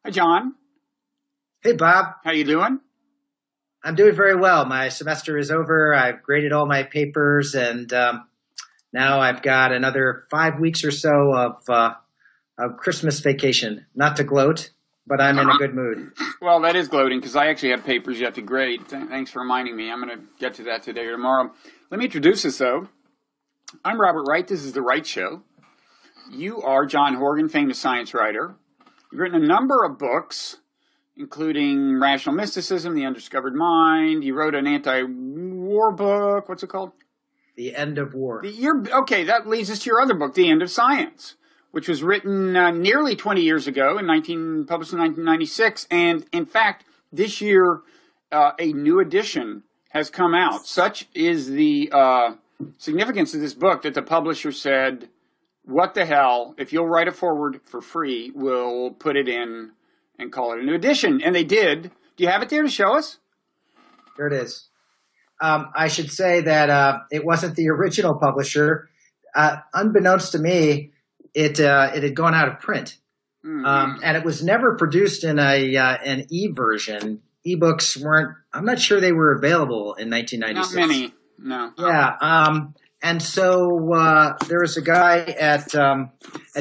Hi, John. Hey, Bob. How you doing? I'm doing very well. My semester is over. I've graded all my papers, and now I've got another 5 weeks or so of Christmas vacation. Not to gloat, but I'm in a good mood. Well, that is gloating because I actually have papers yet to grade. Thanks for reminding me. I'm going to get to that today or tomorrow. Let me introduce us, though. I'm Robert Wright. This is The Wright Show. You are John Horgan, famous science writer. You've written a number of books, including Rational Mysticism, The Undiscovered Mind. You wrote an anti-war book. What's it called? The End of War. Okay, that leads us to your other book, The End of Science, which was written nearly 20 years ago, published in 1996. And in fact, this year, a new edition has come out. Such is the significance of this book that the publisher said, what the hell, if you'll write a foreword for free, we'll put it in and call it a new edition. And they did. Do you have it there to show us? There it is. I should say that it wasn't the original publisher. Unbeknownst to me, it had gone out of print. Mm-hmm. And it was never produced in an e-version. E-books weren't, I'm not sure they were available in 1996. Not many, no. Yeah. And so there was a guy at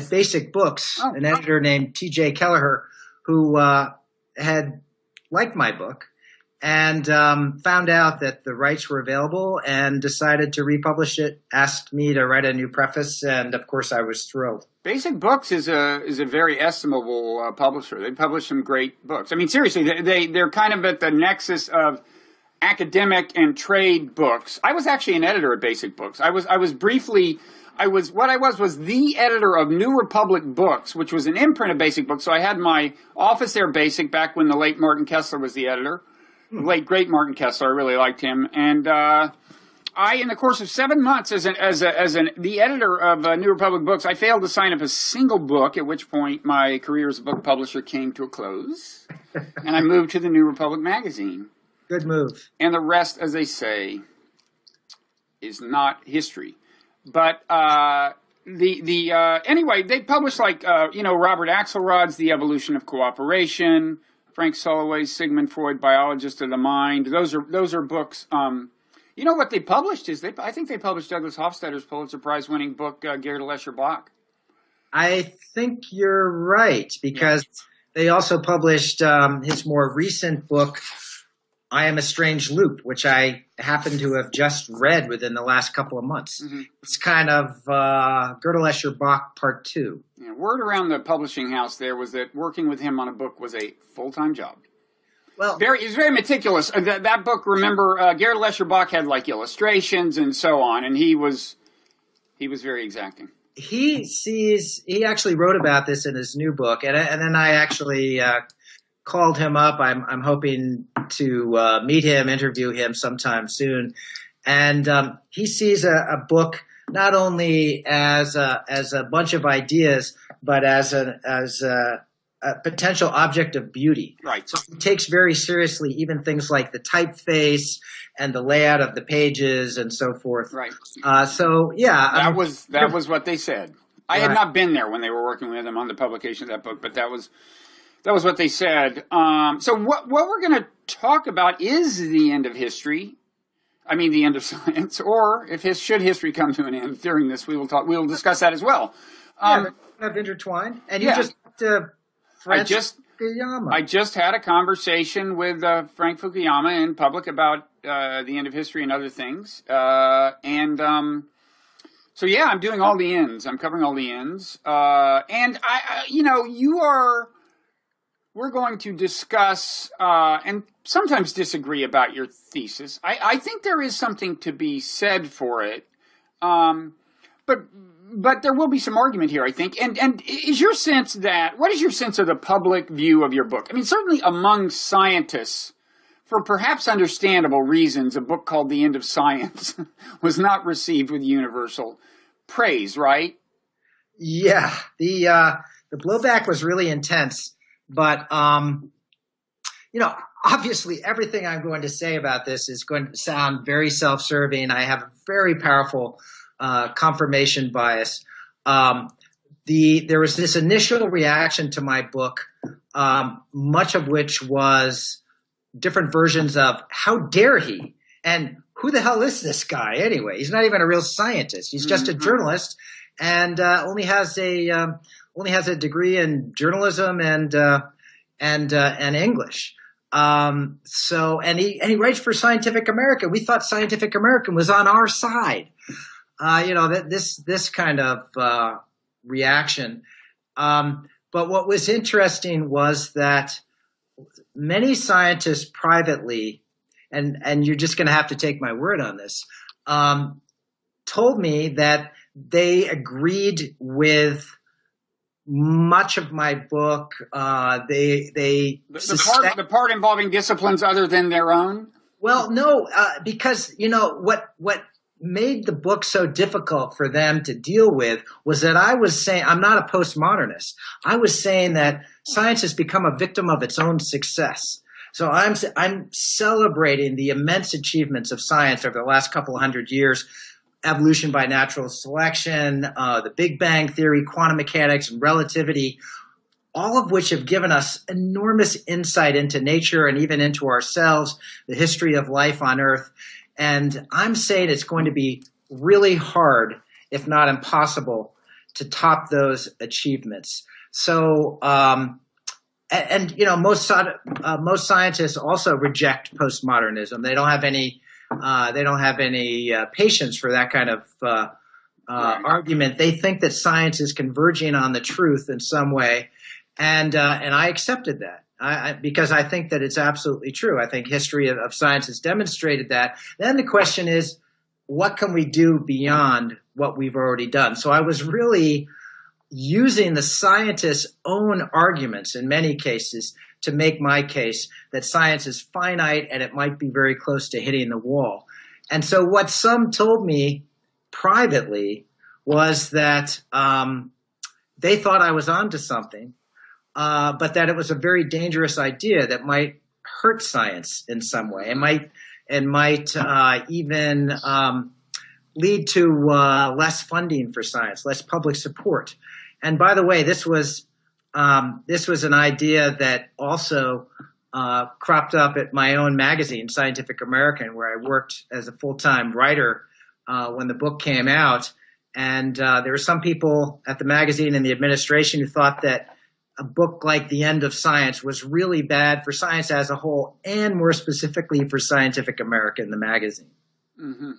Basic Books, an editor named T.J. Kelleher, who had liked my book and found out that the rights were available and decided to republish it, asked me to write a new preface, and of course I was thrilled. Basic Books is a very estimable publisher. They publish some great books. I mean, seriously, they're kind of at the nexus of academic and trade books. I was actually an editor at Basic Books. I was the editor of New Republic Books, which was an imprint of Basic Books. So I had my office there, Basic, back when the late Martin Kessler was the editor. The late great Martin Kessler, I really liked him. And I, in the course of 7 months as the editor of New Republic Books, I failed to sign up a single book. At which point my career as a book publisher came to a close, and I moved to the New Republic magazine. Good move. And the rest, as they say, is not history. But anyway, they publish Robert Axelrod's The Evolution of Cooperation, Frank Soloway's Sigmund Freud, Biologist of the Mind. Those are books. You know what they published is I think they published Douglas Hofstadter's Pulitzer Prize winning book, Gerd Lescher Bach. I think you're right, because they also published his more recent book, I Am a Strange Loop, which I happen to have just read within the last couple of months. Mm-hmm. It's kind of Gödel Escher Bach Part 2. Yeah, word around the publishing house there was that working with him on a book was a full-time job. Well, he was very meticulous. That book, remember, Gerd Lescher Bach had like illustrations and so on, and he was very exacting. He actually wrote about this in his new book, and then I actually called him up. I'm hoping to meet him, interview him sometime soon. And he sees a book not only as a bunch of ideas, but as a potential object of beauty. Right. So he takes very seriously even things like the typeface and the layout of the pages and so forth. Right. That was what they said. I had not been there when they were working with him on the publication of that book, but that was what they said. So what we're going to talk about is the end of history. I mean, the end of science, or should history come to an end during this, we will discuss that as well. Kind of intertwined. And you just Fukuyama. I just had a conversation with Frank Fukuyama in public about the end of history and other things. So yeah, I'm doing all the ends. I'm covering all the ends. And we're going to discuss and sometimes disagree about your thesis. I think there is something to be said for it, but there will be some argument here, I think. And what is your sense of the public view of your book? I mean, certainly among scientists, for perhaps understandable reasons, a book called The End of Science was not received with universal praise, right? Yeah, the blowback was really intense. But, obviously everything I'm going to say about this is going to sound very self-serving. I have a very powerful confirmation bias. there was this initial reaction to my book, much of which was different versions of how dare he, and who the hell is this guy anyway? He's not even a real scientist. He's just a journalist, and only has a degree in journalism and English. And he writes for Scientific American. We thought Scientific American was on our side. This kind of reaction. But what was interesting was that many scientists privately, and you're just going to have to take my word on this, told me that they agreed with much of my book. The part involving disciplines other than their own? Well, no, because what made the book so difficult for them to deal with was that I was saying, I'm not a postmodernist. I was saying that science has become a victim of its own success. So I'm celebrating the immense achievements of science over the last couple of hundred years. Evolution by natural selection, the Big Bang Theory, quantum mechanics, and relativity, all of which have given us enormous insight into nature and even into ourselves, the history of life on Earth. And I'm saying it's going to be really hard, if not impossible, to top those achievements. So, most scientists also reject postmodernism. They don't have any. They don't have any patience for that kind of argument. They think that science is converging on the truth in some way, and I accepted that because I think that it's absolutely true. I think history of science has demonstrated that. Then the question is, what can we do beyond what we've already done? So I was really using the scientists' own arguments in many cases to make my case that science is finite and it might be very close to hitting the wall. And so what some told me privately was that they thought I was onto something, but that it was a very dangerous idea that might hurt science in some way. It might even lead to less funding for science, less public support. And by the way, this was an idea that also cropped up at my own magazine, Scientific American, where I worked as a full-time writer when the book came out. And there were some people at the magazine and the administration who thought that a book like The End of Science was really bad for science as a whole, and more specifically for Scientific American, the magazine. Mm-hmm.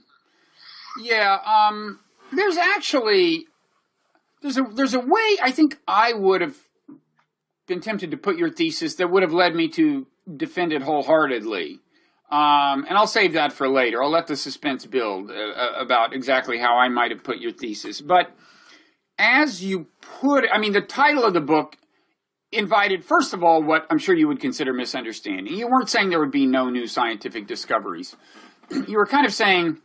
Yeah, there's actually there's a way I think I would have been tempted to put your thesis that would have led me to defend it wholeheartedly. And I'll save that for later. I'll let the suspense build about exactly how I might have put your thesis. But as you put it, I mean, the title of the book invited, first of all, what I'm sure you would consider misunderstanding. You weren't saying there would be no new scientific discoveries. You were kind of saying,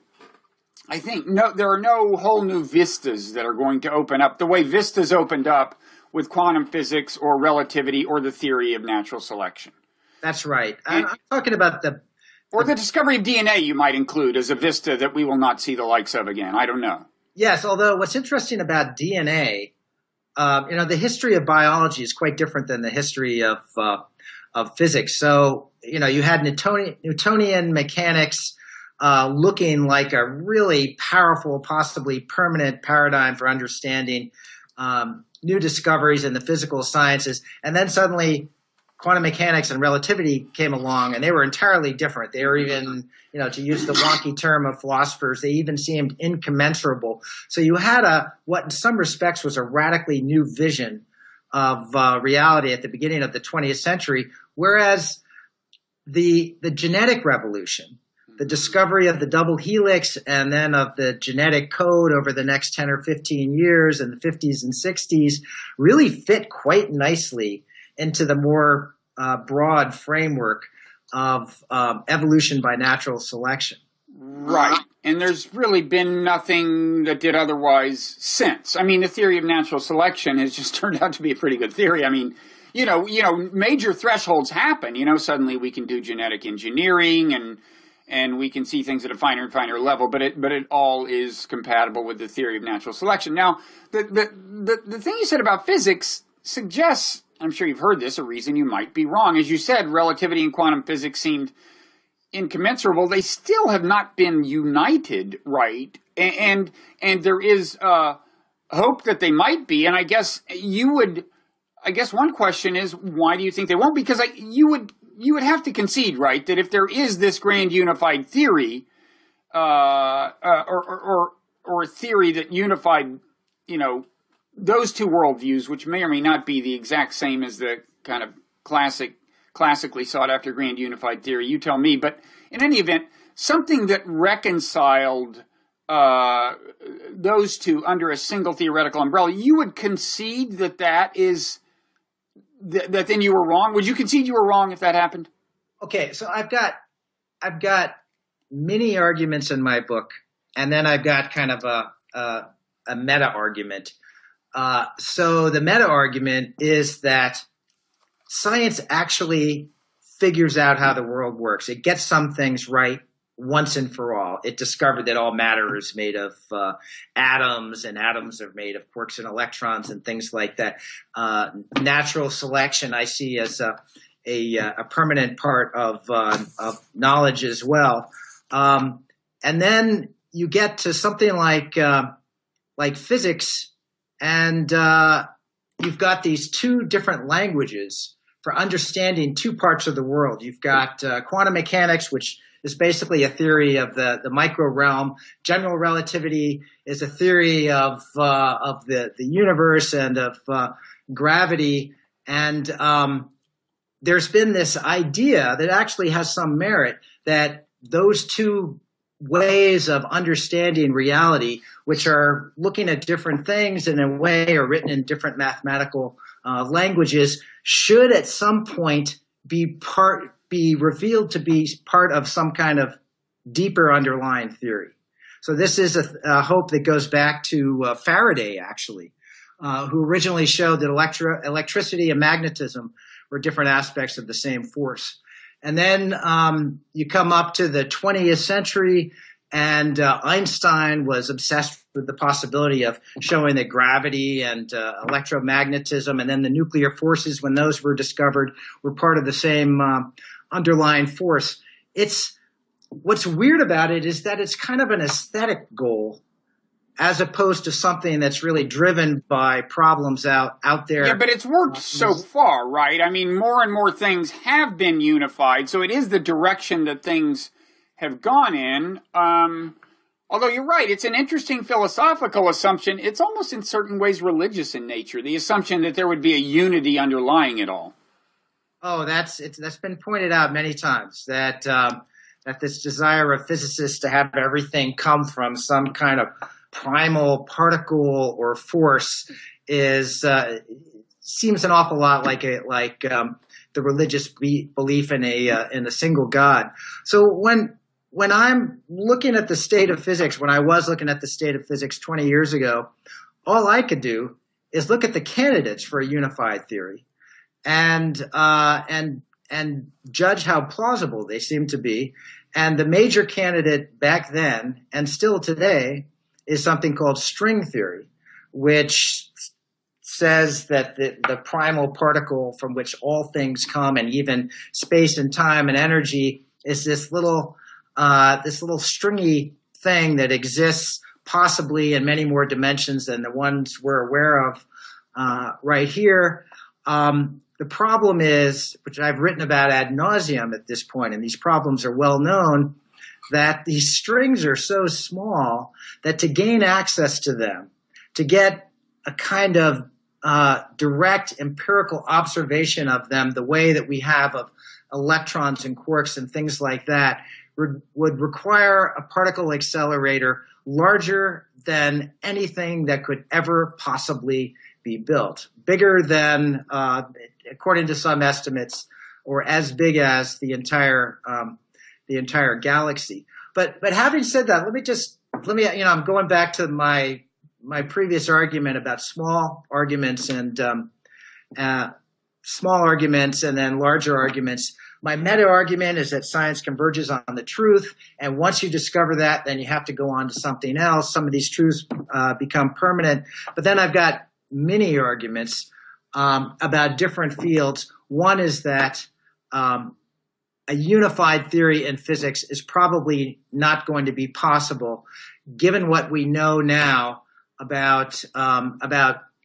I think, no, there are no whole new vistas that are going to open up the way vistas opened up with quantum physics or relativity or the theory of natural selection. That's right. I'm talking about the discovery of DNA you might include as a vista that we will not see the likes of again. I don't know. Yes, although what's interesting about DNA, the history of biology is quite different than the history of physics. So, you had Newtonian mechanics looking like a really powerful, possibly permanent paradigm for understanding new discoveries in the physical sciences. And then suddenly quantum mechanics and relativity came along, and they were entirely different. They were even, to use the wonky term of philosophers, they even seemed incommensurable. So you had what in some respects was a radically new vision of reality at the beginning of the 20th century, whereas the genetic revolution, the discovery of the double helix and then of the genetic code over the next 10 or 15 years in the 50s and 60s really fit quite nicely into the more broad framework of evolution by natural selection. Right. And there's really been nothing that did otherwise since. I mean, the theory of natural selection has just turned out to be a pretty good theory. I mean, major thresholds happen. Suddenly we can do genetic engineering and we can see things at a finer and finer level, but it all is compatible with the theory of natural selection. Now, the thing you said about physics suggests, I'm sure you've heard this, a reason you might be wrong. As you said, relativity and quantum physics seemed incommensurable. They still have not been united, right? And there is hope that they might be. And I guess one question is, why do you think they won't? Because you would have to concede, right, that if there is this grand unified theory, or a theory that unified, those two worldviews, which may or may not be the exact same as the kind of classically sought after grand unified theory, you tell me, but in any event, something that reconciled those two under a single theoretical umbrella, you would concede that then you were wrong? Would you concede you were wrong if that happened? Okay, so I've got many arguments in my book, and then I've got kind of a meta argument. So the meta argument is that science actually figures out how the world works. It gets some things right once and for all. It discovered that all matter is made of atoms, and atoms are made of quarks and electrons and things like that. Natural selection I see as a permanent part of knowledge as well. And then you get to something like physics, and you've got these two different languages for understanding two parts of the world. You've got quantum mechanics, which is basically a theory of the micro realm. General relativity is a theory of the universe and of gravity. And there's been this idea that actually has some merit that those two ways of understanding reality, which are looking at different things in a way or written in different mathematical languages, should at some point be revealed to be part of some kind of deeper underlying theory. So this is a hope that goes back to Faraday, actually, who originally showed that electricity and magnetism were different aspects of the same force. And then you come up to the 20th century, and Einstein was obsessed with the possibility of showing that gravity and electromagnetism and then the nuclear forces, when those were discovered, were part of the same underlying force. What's weird about it is that it's kind of an aesthetic goal as opposed to something that's really driven by problems out there. Yeah, but it's worked so far, right? I mean, more and more things have been unified, so it is the direction that things have gone in. Although you're right, it's an interesting philosophical assumption. It's almost in certain ways religious in nature, the assumption that there would be a unity underlying it all. Oh, that's been pointed out many times, that this desire of physicists to have everything come from some kind of primal particle or force seems an awful lot like the religious belief in a single God. So when I'm looking at the state of physics, when I was looking at the state of physics 20 years ago, all I could do is look at the candidates for a unified theory and judge how plausible they seem to be. And the major candidate back then and still today is something called string theory, which says that the primal particle from which all things come, and even space and time and energy, is this little stringy thing that exists possibly in many more dimensions than the ones we're aware of right here. The problem is, which I've written about ad nauseum at this point, and these problems are well known, that these strings are so small that to gain access to them, to get a kind of direct empirical observation of them, the way that we have of electrons and quarks and things like that, would require a particle accelerator larger than anything that could ever possibly be built, bigger than, according to some estimates, or as big as the entire galaxy. But having said that, let me I'm going back to my previous argument about small arguments and small arguments and then larger arguments. My meta argument is that science converges on the truth, and once you discover that, then you have to go on to something else. Some of these truths become permanent. But then I've got mini arguments about different fields. One is that a unified theory in physics is probably not going to be possible, given what we know now about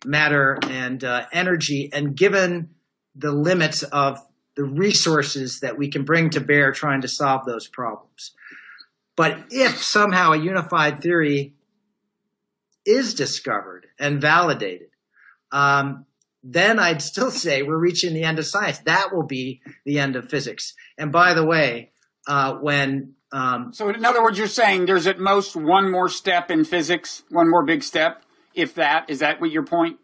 matter and energy, and given the limits of the resources that we can bring to bear trying to solve those problems. But if somehow a unified theory is discovered and validated, then I'd still say we're reaching the end of science. That will be the end of physics. And by the way, so in other words, you're saying there's at most one more step in physics, one more big step, if that, is that what your point?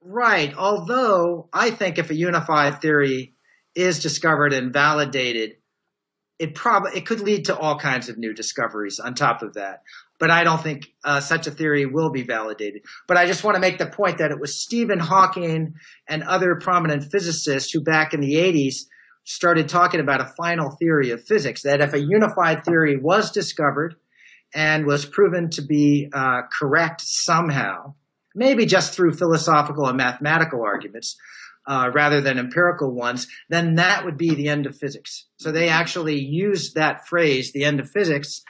Right. Although I think if a unified theory is discovered and validated, it could lead to all kinds of new discoveries on top of that. But I don't think such a theory will be validated. But I just want to make the point that it was Stephen Hawking and other prominent physicists who back in the 80s started talking about a final theory of physics, that if a unified theory was discovered and was proven to be correct somehow, maybe just through philosophical and mathematical arguments, rather than empirical ones, then that would be the end of physics. So they actually used that phrase, the end of physics,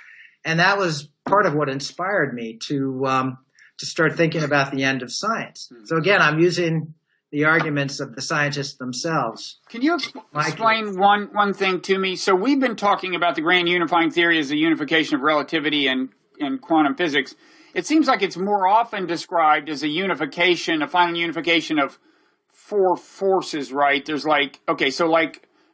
and that was part of what inspired me to start thinking about the end of science. So again, I'm using the arguments of the scientists themselves. Can you explain one thing to me? So we've been talking about the grand unifying theory as the unification of relativity and quantum physics. It seems like it's more often described as a final unification of four forces, right? There's like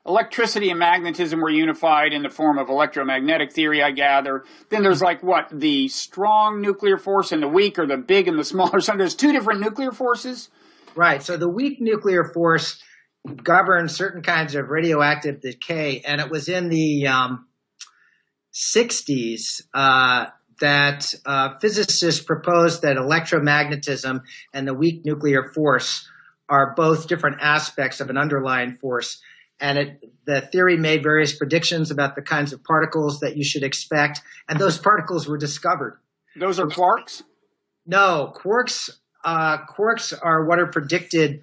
electricity and magnetism were unified in the form of electromagnetic theory, I gather. Then there's the strong nuclear force and the weak, or the big and the small, or something. There's two different nuclear forces? Right. So the weak nuclear force governs certain kinds of radioactive decay, and it was in the 60s that physicists proposed that electromagnetism and the weak nuclear force are both different aspects of an underlying force. And the theory made various predictions about the kinds of particles that you should expect, and those particles were discovered. Those are quarks? No, quarks are what are predicted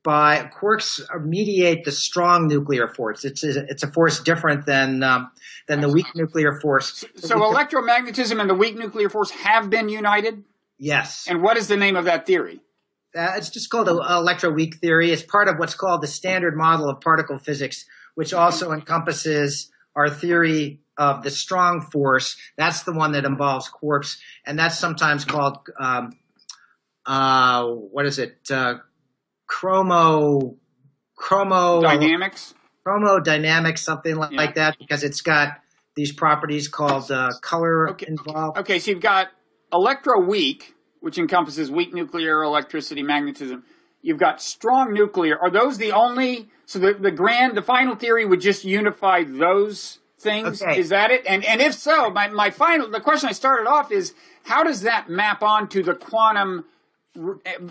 quarks mediate the strong nuclear force. It's a force different than the weak nuclear force. So electromagnetism and the weak nuclear force have been united? Yes. And what is the name of that theory? It's just called electroweak theory. It's part of what's called the standard model of particle physics, which also encompasses our theory of the strong force. That's the one that involves quarks, and that's sometimes called chromodynamics, something like that, because it's got these properties called color involved. Okay, so you've got electroweak, which encompasses weak nuclear, electricity, magnetism. You've got strong nuclear. Are those the only? So the final theory would just unify those things. Okay. Is that it? And if so, the question I started off is, how does that map onto the quantum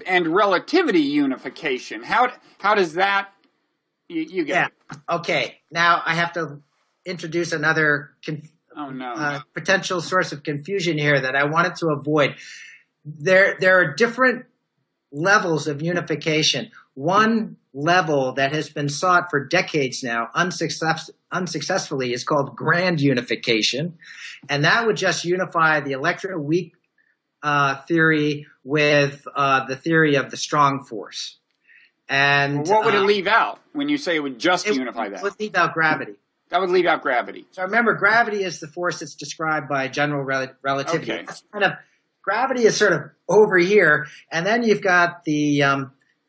and relativity unification? How does that? You get it. Okay. Now I have to introduce another potential source of confusion here that I wanted to avoid. There are different levels of unification. One level that has been sought for decades now, unsuccessfully, is called grand unification. And that would just unify the electroweak theory with the theory of the strong force. And what would it leave out when you say it would just unify that? It would leave out gravity. That would leave out gravity. So remember, gravity is the force that's described by general relativity. Okay. That's gravity is sort of over here, and then you've got the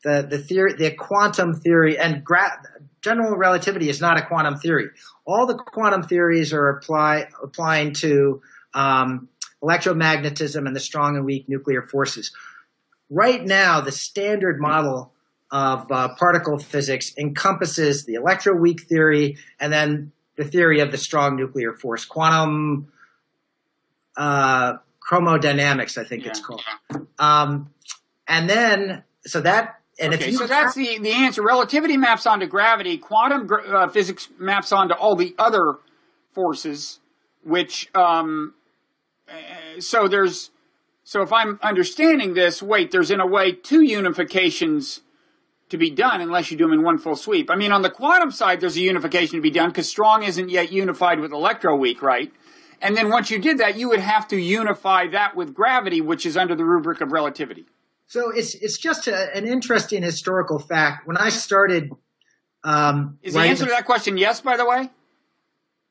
theory, the quantum theory, and general relativity is not a quantum theory. All the quantum theories are applying to electromagnetism and the strong and weak nuclear forces. Right now, the standard model of particle physics encompasses the electroweak theory and then the theory of the strong nuclear force, quantum chromodynamics, I think it's called. And then, so that And okay, so that's the answer. Relativity maps onto gravity. Quantum physics maps onto all the other forces, which, so if I'm understanding this, wait, there's in a way two unifications to be done unless you do them in one full sweep. I mean, on the quantum side, there's a unification to be done because strong isn't yet unified with electroweak, right? And then once you did that, you would have to unify that with gravity, which is under the rubric of relativity. So it's just an interesting historical fact. When I started, is the answer to that question yes? By the way,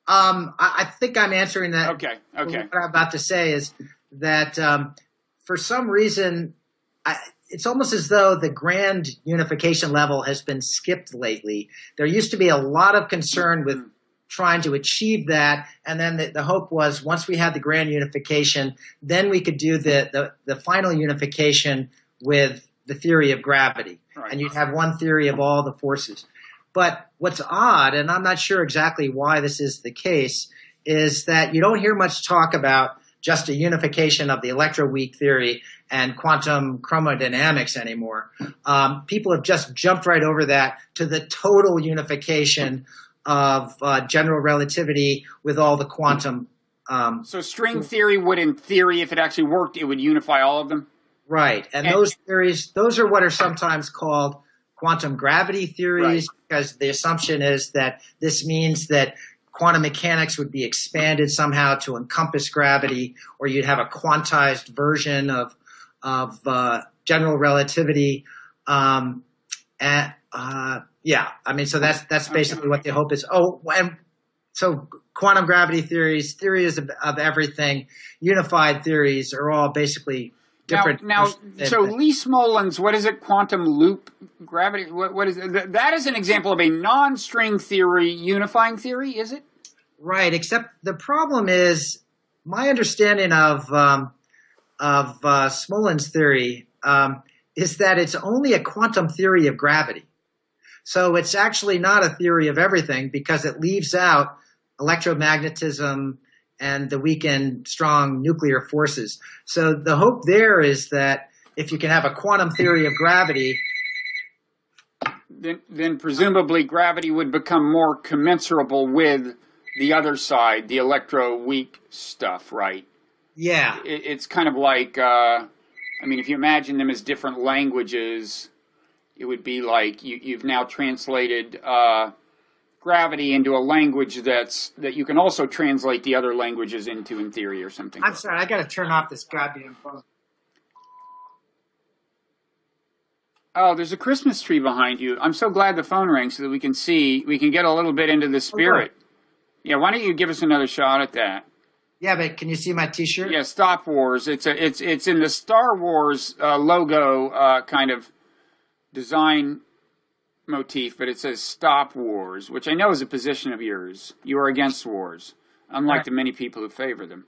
I think I'm answering that. Okay. What I'm about to say is that for some reason, it's almost as though the grand unification level has been skipped lately. There used to be a lot of concern with trying to achieve that, and then the hope was once we had the grand unification, then we could do the final unification with the theory of gravity, right. And you'd have one theory of all the forces. But what's odd, and I'm not sure exactly why this is the case, is that you don't hear much talk about just a unification of the electroweak theory and quantum chromodynamics anymore. People have just jumped right over that to the total unification of general relativity with all the quantum. So string theory would, in theory, if it actually worked, it would unify all of them? Right. And those theories, those are what are sometimes called quantum gravity theories, right. Because the assumption is that this means that quantum mechanics would be expanded somehow to encompass gravity, or you'd have a quantized version of general relativity. Yeah, I mean, so that's basically what the hope is. Oh, and so quantum gravity theories, theories of everything, unified theories are all basically different. Now, so Lee Smolin's, what is it? Quantum loop gravity? What is it? That is an example of a non-string theory unifying theory, is it? Right. Except the problem is my understanding of Smolin's theory is that it's only a quantum theory of gravity. So it's actually not a theory of everything because it leaves out electromagnetism and the weak and strong nuclear forces. So the hope there is that if you can have a quantum theory of gravity, then presumably gravity would become more commensurable with the other side, the electro-weak stuff, right? Yeah. It's kind of like, I mean, if you imagine them as different languages, it would be like you've now translated gravity into a language that you can also translate the other languages into in theory or something. I'm sorry, I got to turn off this goddamn phone. Oh, there's a Christmas tree behind you. I'm so glad the phone rang so that we can get a little bit into the spirit. Okay. Yeah, why don't you give us another shot at that? Yeah, but can you see my T-shirt? Yeah, Stop Wars. It's in the Star Wars logo kind of design motif, but it says Stop Wars, which I know is a position of yours. You are against wars, unlike the many people who favor them.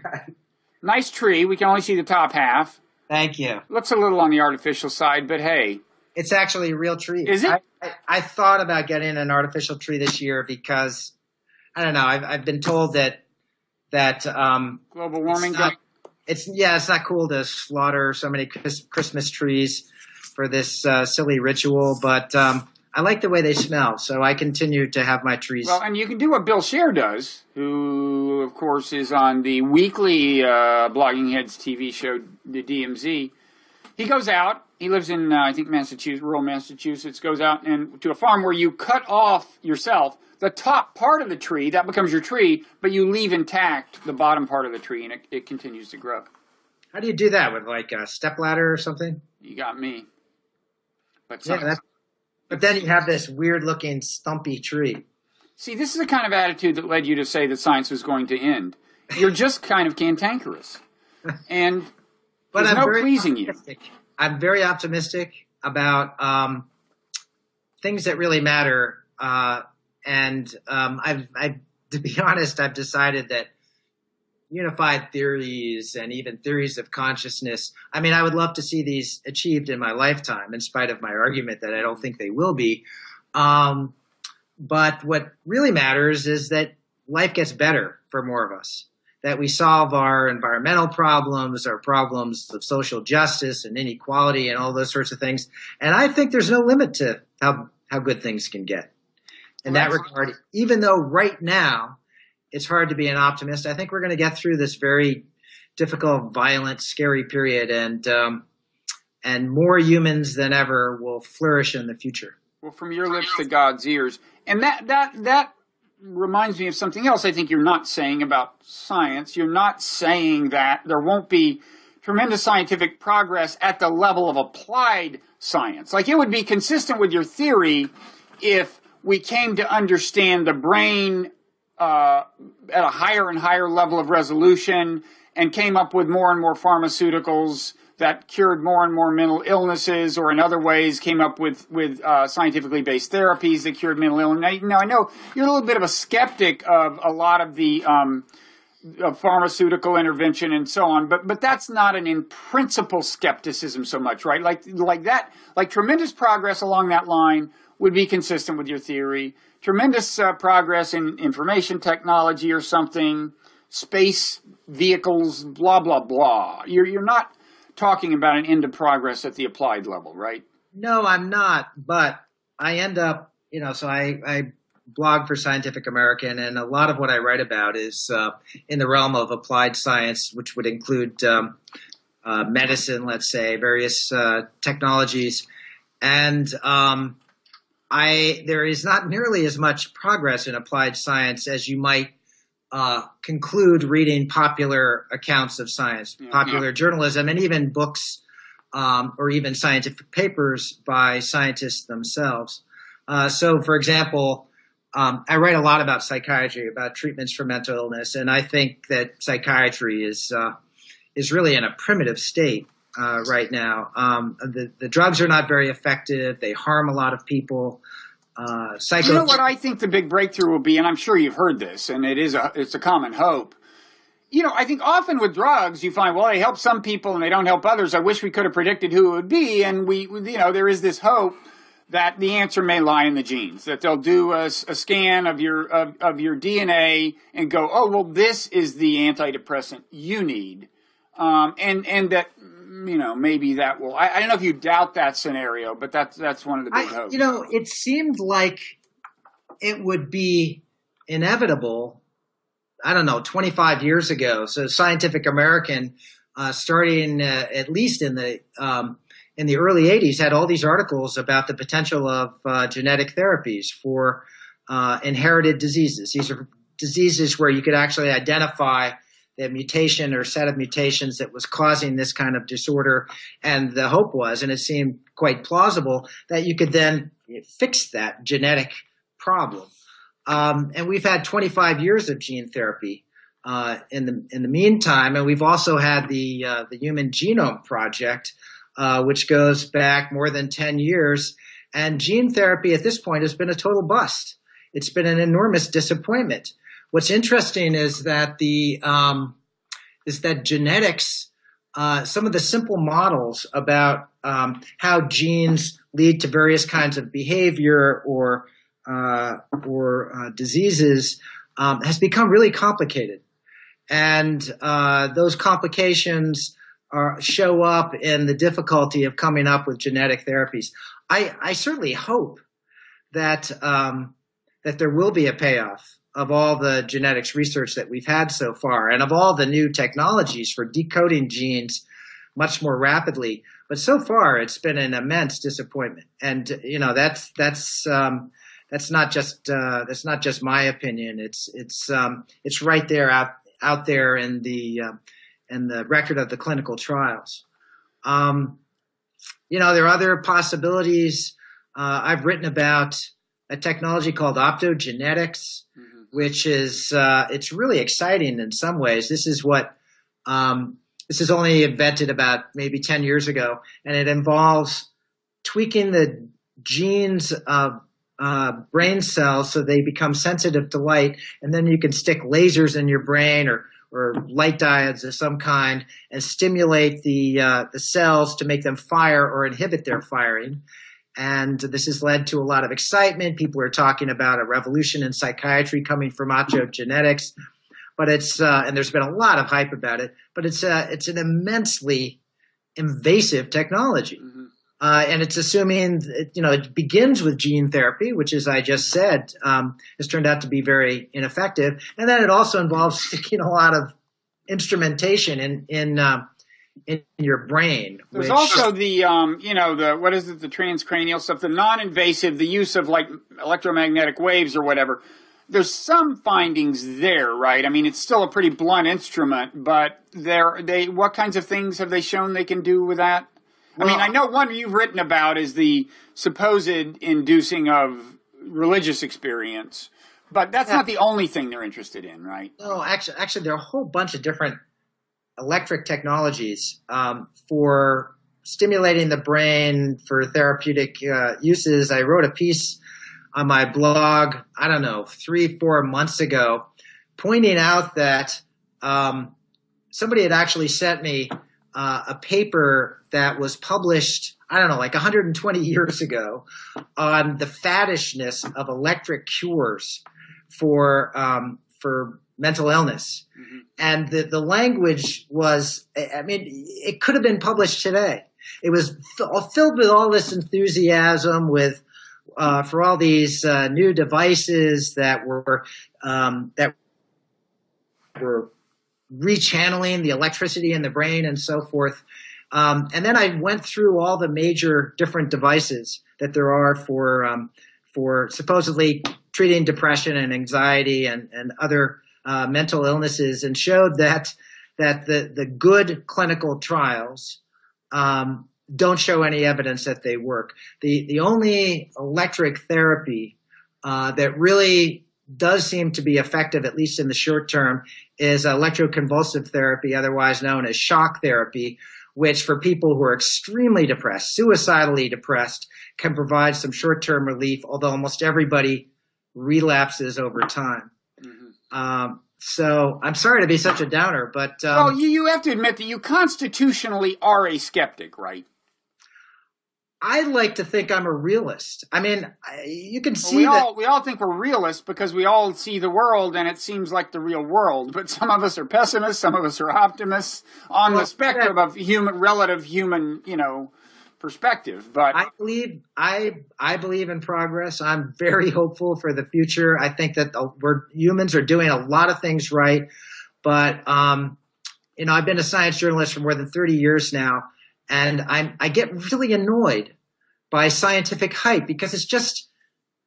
Right. Nice tree. We can only see the top half. Thank you. Looks a little on the artificial side, but hey. It's actually a real tree. Is it? I thought about getting an artificial tree this year because, I don't know, I've been told that global warming. It's not cool to slaughter so many Christmas trees for this silly ritual, but I like the way they smell, so I continue to have my trees. Well, and you can do what Bill Scher does, who, of course, is on the weekly Blogging Heads TV show, the DMZ. He goes out. He lives in, I think, rural Massachusetts. Goes out and to a farm where you cut off yourself the top part of the tree. That becomes your tree, but you leave intact the bottom part of the tree, and it continues to grow. How do you do that with like a stepladder or something? You got me. But then you have this weird-looking stumpy tree. See, this is the kind of attitude that led you to say that science was going to end. You're just kind of cantankerous, and there's no pleasing you. I'm very optimistic about things that really matter, and to be honest, I've decided that unified theories and even theories of consciousness, I mean, I would love to see these achieved in my lifetime, in spite of my argument that I don't think they will be. But what really matters is that life gets better for more of us. that we solve our environmental problems, our problems of social justice and inequality and all those sorts of things. And I think there's no limit to how good things can get in that regard. Even though right now it's hard to be an optimist, I think we're going to get through this very difficult, violent, scary period, and more humans than ever will flourish in the future. Well, from your lips to God's ears. And that reminds me of something else I think you're not saying about science. You're not saying that there won't be tremendous scientific progress at the level of applied science. Like, it would be consistent with your theory if we came to understand the brain at a higher and higher level of resolution and came up with more and more pharmaceuticals that cured more and more mental illnesses, or in other ways came up with scientifically based therapies that cured mental illness. Now, I know you're a little bit of a skeptic of a lot of the of pharmaceutical intervention and so on, but that's not an in principle skepticism so much, right? Like tremendous progress along that line would be consistent with your theory. Tremendous progress in information technology or something, space vehicles, blah blah blah. You're not talking about an end of progress at the applied level, right? No, I'm not. But I end up, so I blog for Scientific American, and a lot of what I write about is in the realm of applied science, which would include medicine, let's say, various technologies. And there is not nearly as much progress in applied science as you might conclude reading popular accounts of science, popular journalism, and even books or even scientific papers by scientists themselves. So, for example, I write a lot about psychiatry, about treatments for mental illness, and I think that psychiatry is really in a primitive state right now. The drugs are not very effective. They harm a lot of people. You know what I think the big breakthrough will be, and I'm sure you've heard this, and it's a common hope. I think often with drugs, you find, well, they help some people and they don't help others. I wish we could have predicted who it would be. And there is this hope that the answer may lie in the genes, that they'll do a scan of your DNA and go, oh, well, this is the antidepressant you need. And that, maybe that will, I don't know if you doubt that scenario, but that's one of the big hopes. It seemed like it would be inevitable, 25 years ago. So Scientific American, starting at least in the early 80s, had all these articles about the potential of genetic therapies for inherited diseases. These are diseases where you could actually identify the mutation or set of mutations that was causing this kind of disorder. And the hope was, and it seemed quite plausible, that you could then fix that genetic problem. And we've had 25 years of gene therapy in the meantime. And we've also had the Human Genome Project, which goes back more than 10 years. And gene therapy at this point has been a total bust. It's been an enormous disappointment. What's interesting is that genetics, some of the simple models about how genes lead to various kinds of behavior or diseases has become really complicated, and those complications show up in the difficulty of coming up with genetic therapies. I certainly hope that there will be a payoff of all the genetics research that we've had so far, and of all the new technologies for decoding genes much more rapidly. But so far, it's been an immense disappointment, and that's not just my opinion. It's right there out there in the record of the clinical trials. There are other possibilities. I've written about a technology called optogenetics, which is it's really exciting in some ways. This is only invented about maybe 10 years ago, and it involves tweaking the genes of brain cells so they become sensitive to light, and then you can stick lasers in your brain or light diodes of some kind and stimulate the cells to make them fire or inhibit their firing. And this has led to a lot of excitement. People are talking about a revolution in psychiatry coming from optogenetics. but it's and there's been a lot of hype about it, but it's an immensely invasive technology. Mm-hmm. And it's assuming, it begins with gene therapy, which, as I just said, has turned out to be very ineffective. And then it also involves sticking a lot of instrumentation in your brain. There's also the what is it, the transcranial stuff, the non-invasive, the use of like electromagnetic waves or whatever. There's some findings there, right? I mean, it's still a pretty blunt instrument, but what kinds of things have they shown they can do with that? Well, I mean, I know one you've written about is the supposed inducing of religious experience, but that's not the only thing they're interested in, right? No, actually, there are a whole bunch of different electric technologies for stimulating the brain for therapeutic uses. I wrote a piece on my blog, I don't know, 3-4 months ago, pointing out that somebody had actually sent me a paper that was published, I don't know, like 120 years ago on the faddishness of electric cures for mental illness. Mm-hmm. And the language was, I mean, it could have been published today. It was filled with all this enthusiasm for all these new devices that were rechanneling the electricity in the brain and so forth. And then I went through all the major different devices that there are for supposedly treating depression and anxiety and other mental illnesses, and showed that the good clinical trials don't show any evidence that they work. The only electric therapy that really does seem to be effective, at least in the short term, is electroconvulsive therapy, otherwise known as shock therapy, which for people who are extremely depressed, suicidally depressed, can provide some short-term relief, although almost everybody relapses over time. Mm-hmm. So I'm sorry to be such a downer, but... well, you have to admit that you constitutionally are a skeptic, right? I like to think I'm a realist. I mean, you can see we all think we're realists because we all see the world and it seems like the real world. But some of us are pessimists, some of us are optimists on the spectrum of relative human, perspective. But I believe in progress. I'm very hopeful for the future. I think that humans are doing a lot of things right. But I've been a science journalist for more than 30 years now. And I get really annoyed by scientific hype because it's just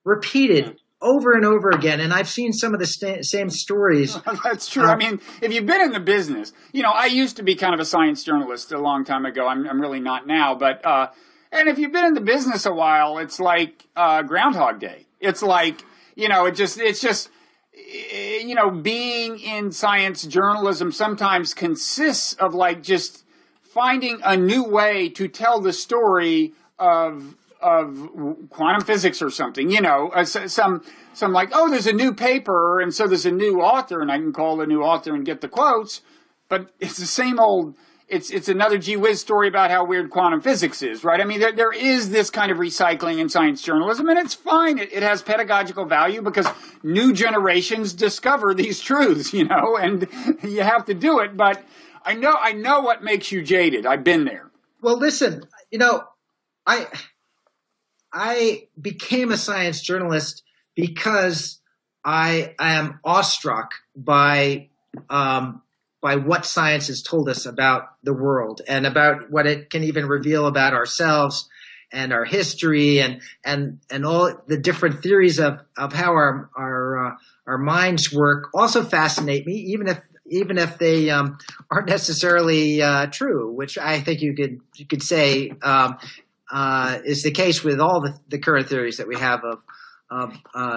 repeated over and over again. And I've seen some of the same stories. That's true. I mean, if you've been in the business, I used to be kind of a science journalist a long time ago. I'm really not now. But and if you've been in the business a while, it's like Groundhog Day. It's like, it's just being in science journalism sometimes consists of like just finding a new way to tell the story of quantum physics or something, some like, oh, there's a new paper, and so there's a new author, and I can call the new author and get the quotes, but it's the same old, it's another gee whiz story about how weird quantum physics is, right? I mean, there is this kind of recycling in science journalism, and it's fine. It has pedagogical value because new generations discover these truths, and you have to do it, but I know what makes you jaded. I've been there. Well, listen, I became a science journalist because I am awestruck by what science has told us about the world and about what it can even reveal about ourselves and our history and all the different theories of how our minds work also fascinate me, even if they aren't necessarily true, which I think you could say is the case with all the current theories that we have of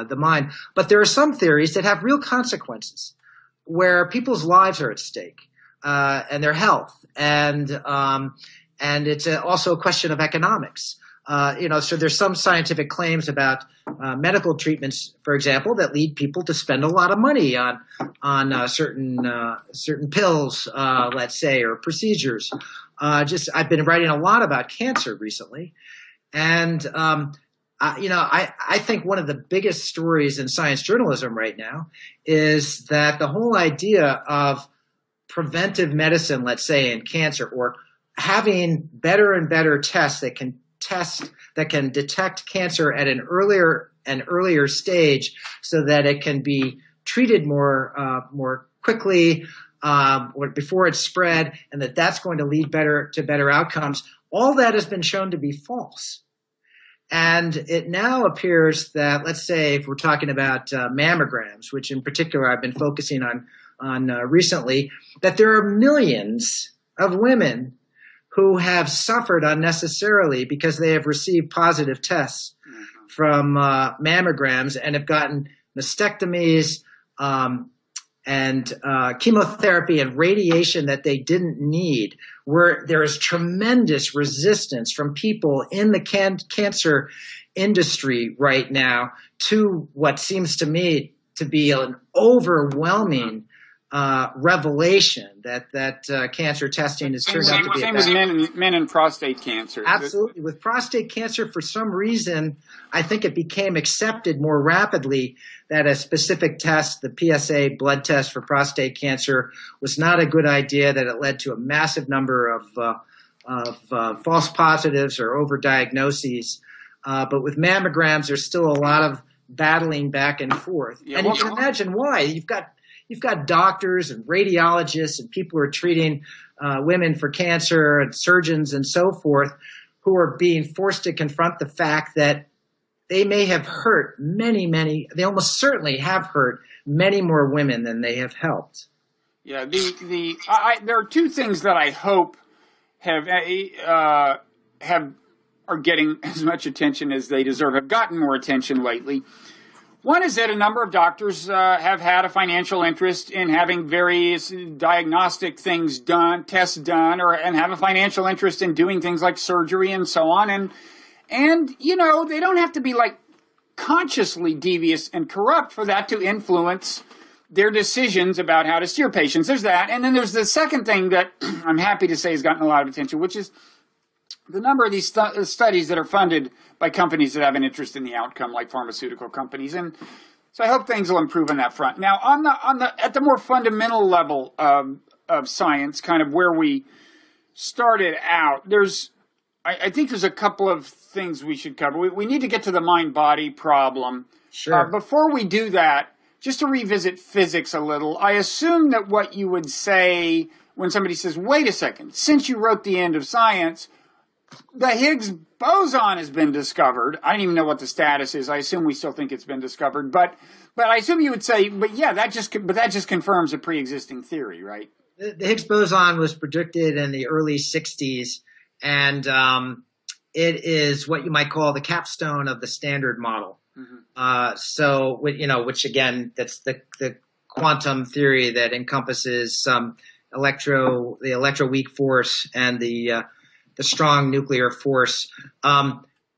the mind. But there are some theories that have real consequences, where people's lives are at stake and their health, and it's also a question of economics. So there's some scientific claims about medical treatments, for example, that lead people to spend a lot of money on certain pills, let's say, or procedures. I've been writing a lot about cancer recently, and I think one of the biggest stories in science journalism right now is that the whole idea of preventive medicine, let's say in cancer, or having better and better tests that can detect cancer at an earlier stage, so that it can be treated more quickly or before it's spread, and that's going to lead to better outcomes. All that has been shown to be false. And it now appears that, let's say, if we're talking about mammograms, which in particular I've been focusing on recently, that there are millions of women who have suffered unnecessarily because they have received positive tests from mammograms and have gotten mastectomies and chemotherapy and radiation that they didn't need, where there is tremendous resistance from people in the cancer industry right now to what seems to me to be an overwhelming revelation that cancer testing has turned out to be. Same with men and prostate cancer. Absolutely. With prostate cancer, for some reason, I think it became accepted more rapidly that a specific test, the PSA blood test for prostate cancer, was not a good idea, that it led to a massive number of false positives or overdiagnoses. But with mammograms, there's still a lot of battling back and forth. Yeah, and you can imagine why. You've got doctors and radiologists and people who are treating women for cancer and surgeons and so forth, who are being forced to confront the fact that they may have hurt they almost certainly have hurt many more women than they have helped. Yeah, there are two things that I hope are getting as much attention as they deserve, have gotten more attention lately. One is that a number of doctors have had a financial interest in having various diagnostic things done, tests done, and have a financial interest in doing things like surgery and so on. And they don't have to be like consciously devious and corrupt for that to influence their decisions about how to steer patients. There's that. And then there's the second thing that I'm happy to say has gotten a lot of attention, which is the number of these studies that are funded by companies that have an interest in the outcome, like pharmaceutical companies. And so I hope things will improve on that front. Now, at the more fundamental level of science, kind of where we started out, I think there's a couple of things we should cover. We need to get to the mind-body problem. Sure. Before we do that, just to revisit physics a little, I assume that what you would say when somebody says, wait a second, since you wrote The End of Science, the Higgs boson has been discovered. I don't even know what the status is. I assume we still think it's been discovered. But I assume you would say, that just confirms a pre-existing theory, right? The Higgs boson was predicted in the early 60s, and it is what you might call the capstone of the Standard Model. Mm-hmm. Which again, that's the quantum theory that encompasses the electroweak force and the strong nuclear force.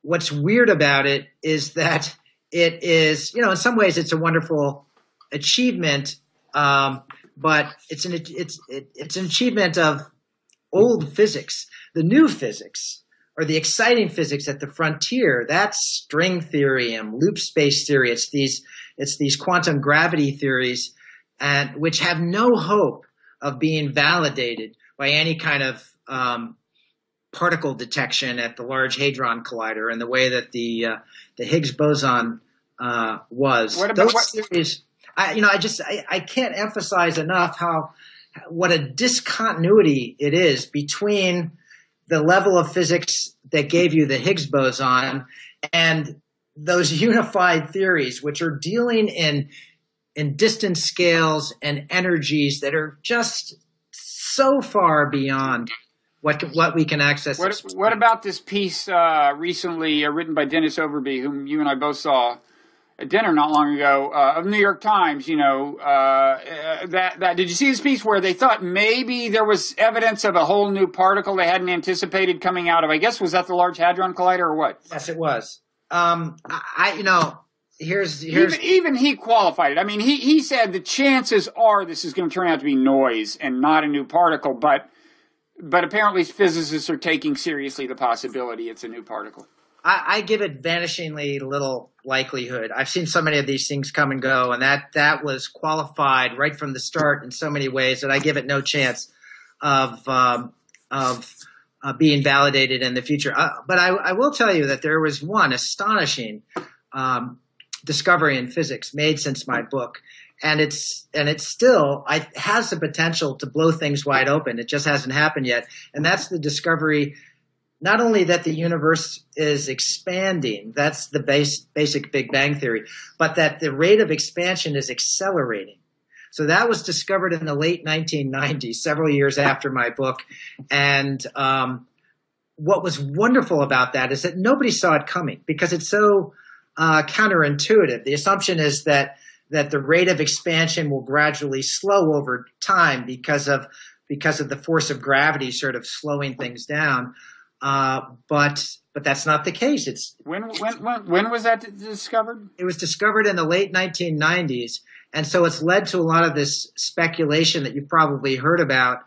What's weird about it is that it is, in some ways, it's a wonderful achievement, but it's an achievement of old physics. The new physics, or the exciting physics at the frontier, that's string theory and loop space theory. It's these quantum gravity theories, and which have no hope of being validated by any kind of particle detection at the Large Hadron Collider in the way that the Higgs boson was. Theories, I can't emphasize enough what a discontinuity it is between the level of physics that gave you the Higgs boson and those unified theories, which are dealing in distance scales and energies that are just so far beyond what we can access. What about this piece recently written by Dennis Overby, whom you and I both saw at dinner not long ago, of New York Times? Did you see this piece where they thought maybe there was evidence of a whole new particle they hadn't anticipated coming out of, I guess, was that the Large Hadron Collider or what? Yes, it was. Here's even he qualified it. I mean, he said the chances are this is going to turn out to be noise and not a new particle, but apparently physicists are taking seriously the possibility it's a new particle. I give it vanishingly little likelihood. I've seen so many of these things come and go, and that was qualified right from the start in so many ways that I give it no chance of being validated in the future. But I will tell you that there was one astonishing discovery in physics made since my book, and it's still has the potential to blow things wide open. It just hasn't happened yet, and that's the discovery. Not only that the universe is expanding, that's the basic Big Bang theory, but that the rate of expansion is accelerating. So that was discovered in the late 1990s, several years after my book. And what was wonderful about that is that nobody saw it coming because it's so counterintuitive. The assumption is that the rate of expansion will gradually slow over time because of the force of gravity sort of slowing things down. But that's not the case. When was that discovered? It was discovered in the late 1990s, and so it's led to a lot of this speculation that you've probably heard about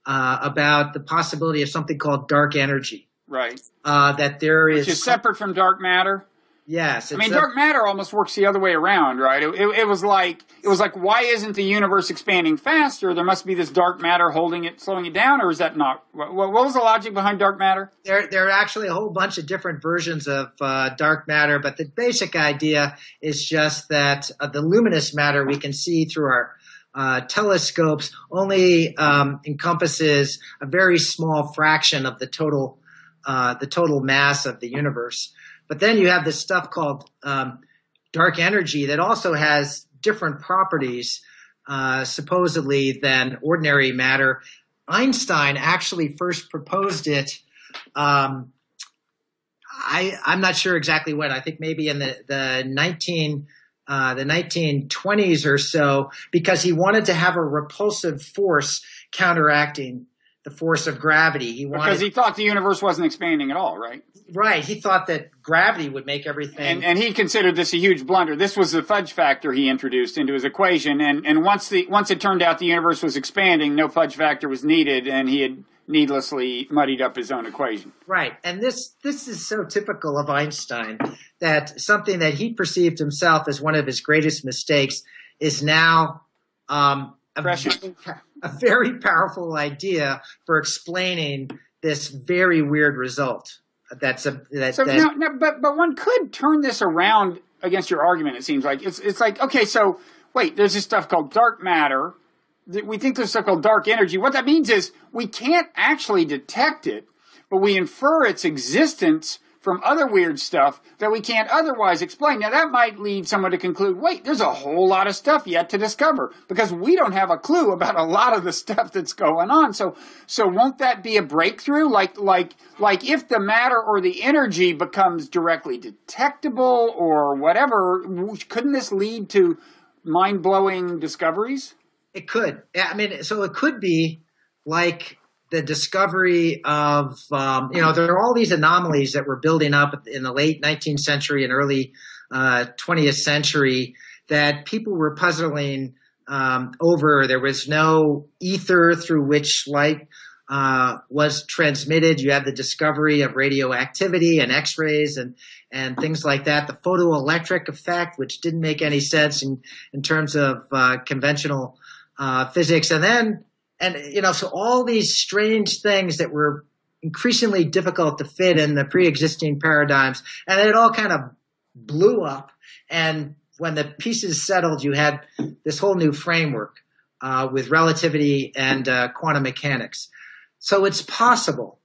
the possibility of something called dark energy. Right. That there is, which is separate from dark matter. Yes. I mean, dark matter almost works the other way around, right? It was like, why isn't the universe expanding faster? There must be this dark matter slowing it down, or is that not? What was the logic behind dark matter? There are actually a whole bunch of different versions of dark matter, but the basic idea is just that the luminous matter we can see through our telescopes only encompasses a very small fraction of the total mass of the universe. But then you have this stuff called dark energy that also has different properties, supposedly, than ordinary matter. Einstein actually first proposed it. I'm not sure exactly when. I think maybe in the 1920s or so, because he wanted to have a repulsive force counteracting the force of gravity. Because he thought the universe wasn't expanding at all, right? Right. He thought that gravity would make everything. And he considered this a huge blunder. This was the fudge factor he introduced into his equation. And once it turned out the universe was expanding, no fudge factor was needed, and he had needlessly muddied up his own equation. Right. And this is so typical of Einstein, that something that he perceived himself as one of his greatest mistakes is now a very powerful idea for explaining this very weird result. But one could turn this around against your argument. It seems like it's like, okay, so wait, there's this stuff called dark matter. We think there's stuff called dark energy. What that means is we can't actually detect it, but we infer its existence from other weird stuff that we can't otherwise explain. Now, that might lead someone to conclude, wait, there's a whole lot of stuff yet to discover, because we don't have a clue about a lot of the stuff that's going on. So won't that be a breakthrough? Like if the matter or the energy becomes directly detectable or whatever, couldn't this lead to mind-blowing discoveries? It could. I mean, so it could be like the discovery of, there are all these anomalies that were building up in the late 19th century and early 20th century that people were puzzling over. There was no ether through which light was transmitted. You had the discovery of radioactivity and X-rays and things like that. The photoelectric effect, which didn't make any sense in terms of conventional physics. So all these strange things that were increasingly difficult to fit in the pre-existing paradigms, and it all kind of blew up. And when the pieces settled, you had this whole new framework with relativity and quantum mechanics. So it's possible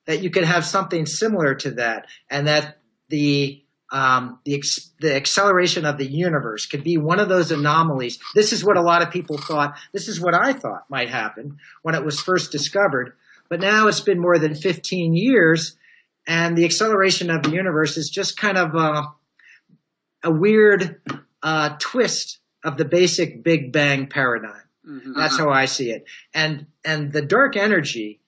that you could have something similar to that, and that the acceleration of the universe could be one of those anomalies. This is what a lot of people thought. This is what I thought might happen when it was first discovered. But now it's been more than 15 years, and the acceleration of the universe is just kind of a weird twist of the basic Big Bang paradigm. Mm-hmm. That's how I see it. And the dark energy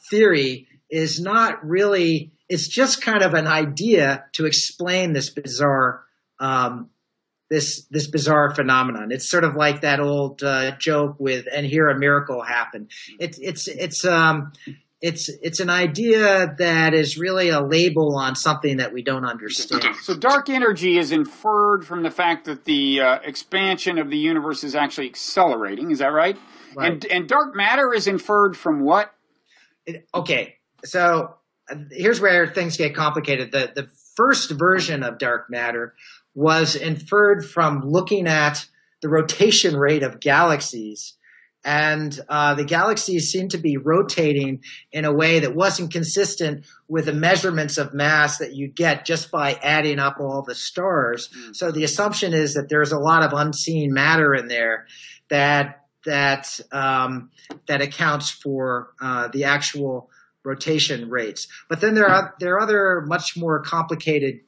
theory is not really. It's just kind of an idea to explain this bizarre bizarre phenomenon. It's sort of like that old joke with "and here a miracle happened." It's it's an idea that is really a label on something that we don't understand. So dark energy is inferred from the fact that the expansion of the universe is actually accelerating. Is that right? Right. And dark matter is inferred from what? Okay, so here's where things get complicated. The first version of dark matter was inferred from looking at the rotation rate of galaxies. And the galaxies seem to be rotating in a way that wasn't consistent with the measurements of mass that you get just by adding up all the stars. So the assumption is that there's a lot of unseen matter in there that accounts for the actual rotation rates. But then there are other much more complicated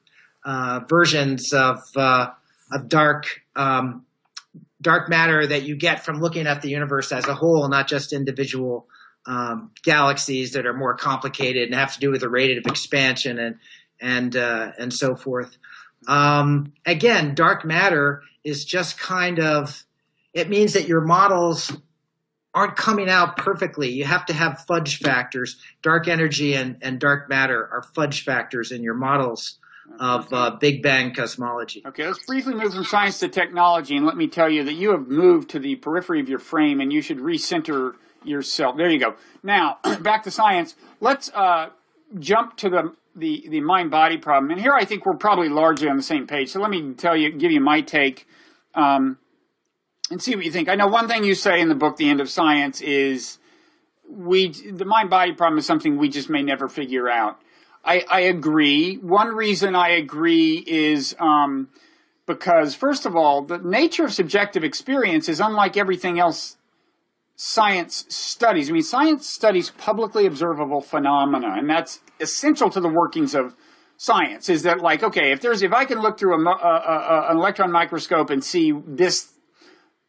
versions of dark matter that you get from looking at the universe as a whole, not just individual galaxies that are more complicated and have to do with the rate of expansion and so forth. Again, dark matter is just kind of, it means that your models aren't coming out perfectly. You have to have fudge factors. Dark energy and dark matter are fudge factors in your models of Big Bang cosmology. Okay, let's briefly move from science to technology, and let me tell you that you have moved to the periphery of your frame, and you should recenter yourself. There you go. Now, back to science. Let's jump to the mind-body problem, and here I think we're probably largely on the same page. So let me give you my take, and see what you think. I know one thing you say in the book, The End of Science, is the mind-body problem is something we just may never figure out. I agree. One reason I agree is because, first of all, the nature of subjective experience is unlike everything else science studies. I mean, science studies publicly observable phenomena, and that's essential to the workings of science, is that, like, okay, if I can look through an electron microscope and see this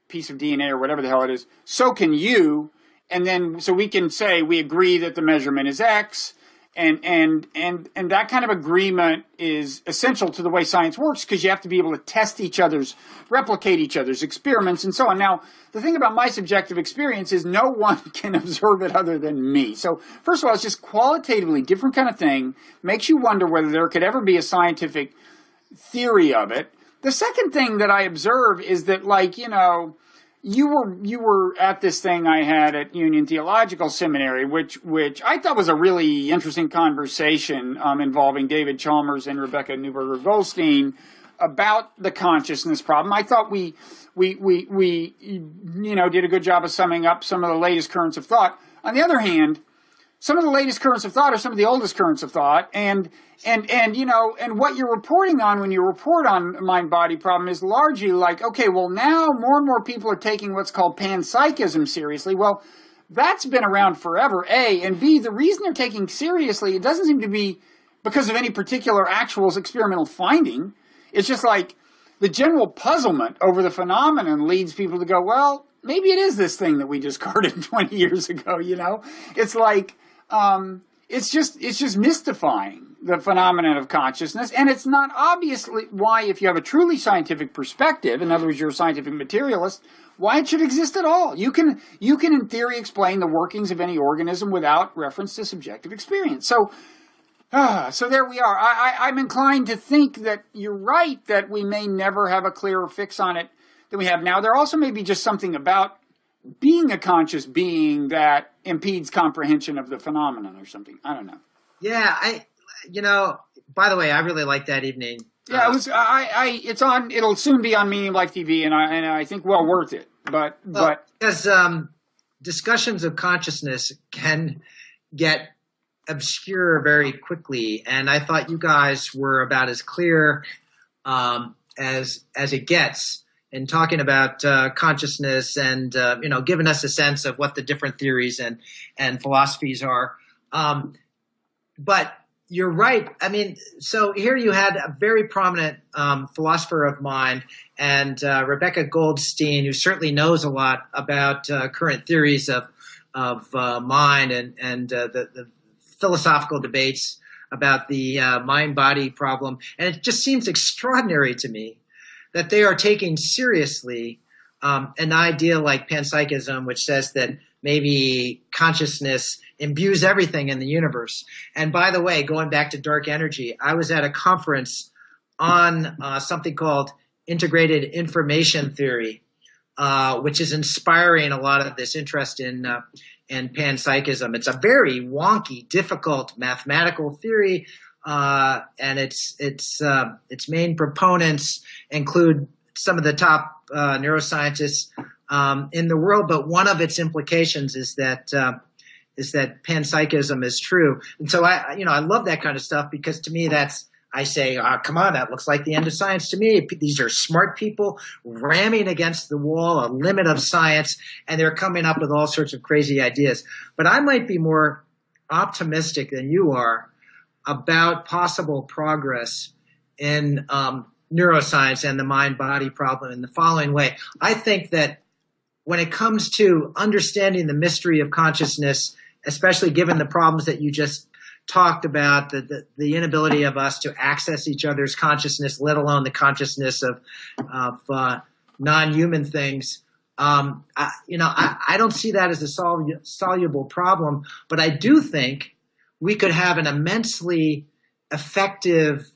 piece of DNA or whatever the hell it is, so can you, and then so we can say we agree that the measurement is X. And that kind of agreement is essential to the way science works, because you have to be able to replicate each other's experiments and so on. Now, the thing about my subjective experience is no one can observe it other than me. So, first of all, it's just qualitatively different kind of thing. Makes you wonder whether there could ever be a scientific theory of it. The second thing that I observe is that, like, you were at this thing I had at Union Theological Seminary, which I thought was a really interesting conversation involving David Chalmers and Rebecca Neuberger Goldstein about the consciousness problem. I thought we did a good job of summing up some of the latest currents of thought. On the other hand, some of the latest currents of thought are some of the oldest currents of thought, and what you're reporting on when you report on mind-body problem is largely like, okay, well, now more and more people are taking what's called panpsychism seriously. Well, that's been around forever, A, and B, the reason they're taking seriously, it doesn't seem to be because of any particular actual experimental finding. It's just like the general puzzlement over the phenomenon leads people to go, well, maybe it is this thing that we discarded 20 years ago, It's like, it's just mystifying, the phenomenon of consciousness, and it's not obviously why, if you have a truly scientific perspective, in other words, you're a scientific materialist, why it should exist at all. You can in theory explain the workings of any organism without reference to subjective experience. So there we are. I'm inclined to think that you're right, that we may never have a clearer fix on it than we have now. There also may be just something about being a conscious being that impedes comprehension of the phenomenon or something. I don't know. Yeah, by the way, I really like that evening. Yeah, it's on. It'll soon be on Meaning of Life TV, and I think well worth it. But because discussions of consciousness can get obscure very quickly, and I thought you guys were about as clear as it gets in talking about consciousness and giving us a sense of what the different theories and philosophies are. But you're right. I mean, so here you had a very prominent philosopher of mind, and Rebecca Goldstein, who certainly knows a lot about current theories of mind and the philosophical debates about the mind-body problem. And it just seems extraordinary to me that they are taking seriously an idea like panpsychism, which says that maybe consciousness imbues everything in the universe. And by the way, going back to dark energy, I was at a conference on something called integrated information theory, which is inspiring a lot of this interest in panpsychism. It's a very wonky, difficult mathematical theory, and its main proponents include some of the top neuroscientists in the world. But one of its implications is that panpsychism is true. And so I love that kind of stuff, because to me I say, come on, that looks like the end of science to me. These are smart people ramming against the wall, a limit of science, and they're coming up with all sorts of crazy ideas. But I might be more optimistic than you are about possible progress in neuroscience and the mind-body problem in the following way. I think that when it comes to understanding the mystery of consciousness, especially given the problems that you just talked about, the inability of us to access each other's consciousness, let alone the consciousness of non-human things. I don't see that as a soluble problem, but I do think we could have an immensely effective